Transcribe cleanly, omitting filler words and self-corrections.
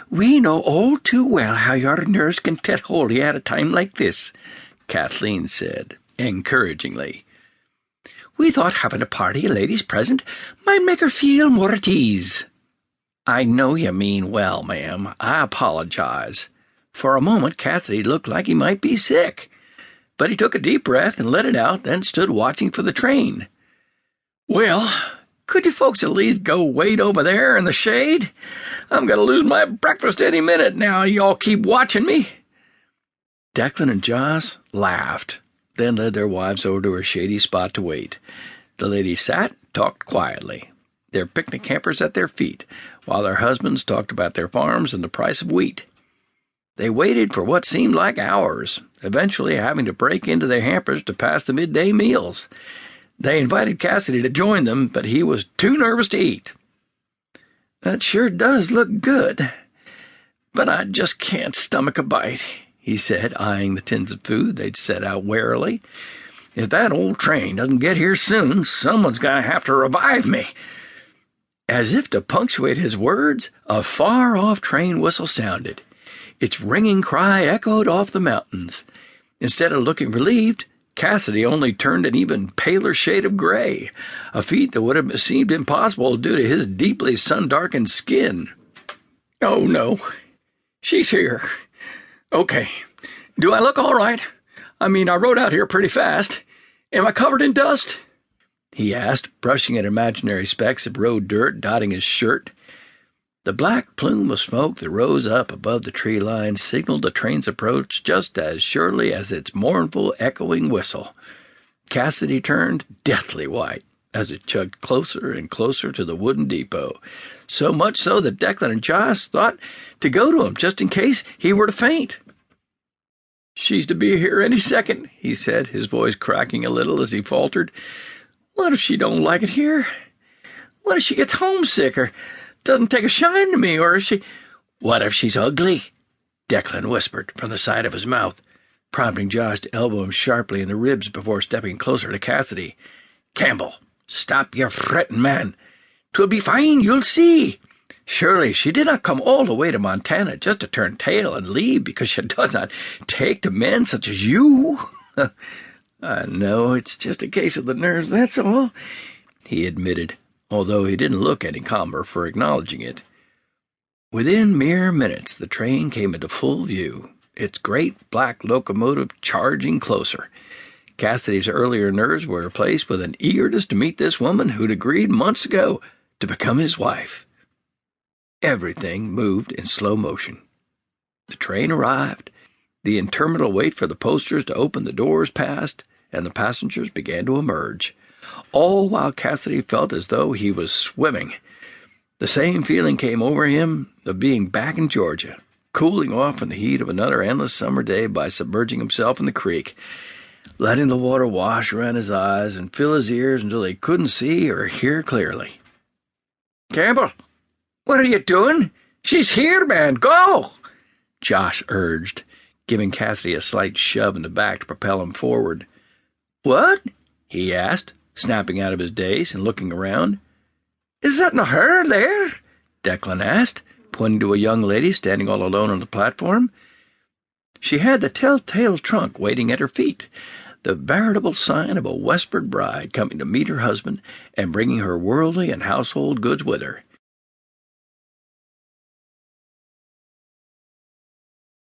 "We know all too well how your nerves can get hold of you at a time like this," Kathleen said, encouragingly. "We thought having a party of ladies present might make her feel more at ease." "I know you mean well, ma'am. I apologize." For a moment Cassidy looked like he might be sick, but he took a deep breath and let it out, then stood watching for the train. "Well, could you folks at least go wait over there in the shade? I'm going to lose my breakfast any minute now you all keep watching me." Declan and Joss laughed, then led their wives over to a shady spot to wait. The ladies sat, talked quietly, their picnic hampers at their feet, while their husbands talked about their farms and the price of wheat. They waited for what seemed like hours, eventually having to break into their hampers to pass the midday meals. They invited Cassidy to join them, but he was too nervous to eat. "That sure does look good, but I just can't stomach a bite," he said, eyeing the tins of food they'd set out warily. "If that old train doesn't get here soon, someone's going to have to revive me." As if to punctuate his words, a far-off train whistle sounded. Its ringing cry echoed off the mountains. Instead of looking relieved, Cassidy only turned an even paler shade of gray, a feat that would have seemed impossible due to his deeply sun-darkened skin. "Oh, no. She's here. Okay. Do I look all right? I mean, I rode out here pretty fast. Am I covered in dust?" he asked, brushing at imaginary specks of road dirt dotting his shirt. The black plume of smoke that rose up above the tree line signaled the train's approach just as surely as its mournful, echoing whistle. Cassidy turned deathly white as it chugged closer and closer to the wooden depot, so much so that Declan and Joss thought to go to him just in case he were to faint. "She's to be here any second," he said, his voice cracking a little as he faltered. "What if she don't like it here? What if she gets homesick or doesn't take a shine to me, or if she—" "What if she's ugly?" Declan whispered from the side of his mouth, prompting Josh to elbow him sharply in the ribs before stepping closer to Cassidy. "Campbell, stop your fretting, man. 'Twill be fine, you'll see. Surely she did not come all the way to Montana just to turn tail and leave because she does not take to men such as you." "I know, it's just a case of the nerves, that's all," he admitted, although he didn't look any calmer for acknowledging it. Within mere minutes the train came into full view, its great black locomotive charging closer. Cassidy's earlier nerves were replaced with an eagerness to meet this woman who'd agreed months ago to become his wife. Everything moved in slow motion. The train arrived, the interminable wait for the posters to open the doors passed, and the passengers began to emerge, all while Cassidy felt as though he was swimming. The same feeling came over him of being back in Georgia, cooling off in the heat of another endless summer day by submerging himself in the creek, letting the water wash around his eyes and fill his ears until he couldn't see or hear clearly. "Campbell, what are you doing? She's here, man. Go!" Josh urged, giving Cassidy a slight shove in the back to propel him forward. "What?" he asked, snapping out of his daze and looking around. "Is that not her there?" Declan asked, pointing to a young lady standing all alone on the platform. She had the telltale trunk waiting at her feet, the veritable sign of a westward bride coming to meet her husband and bringing her worldly and household goods with her.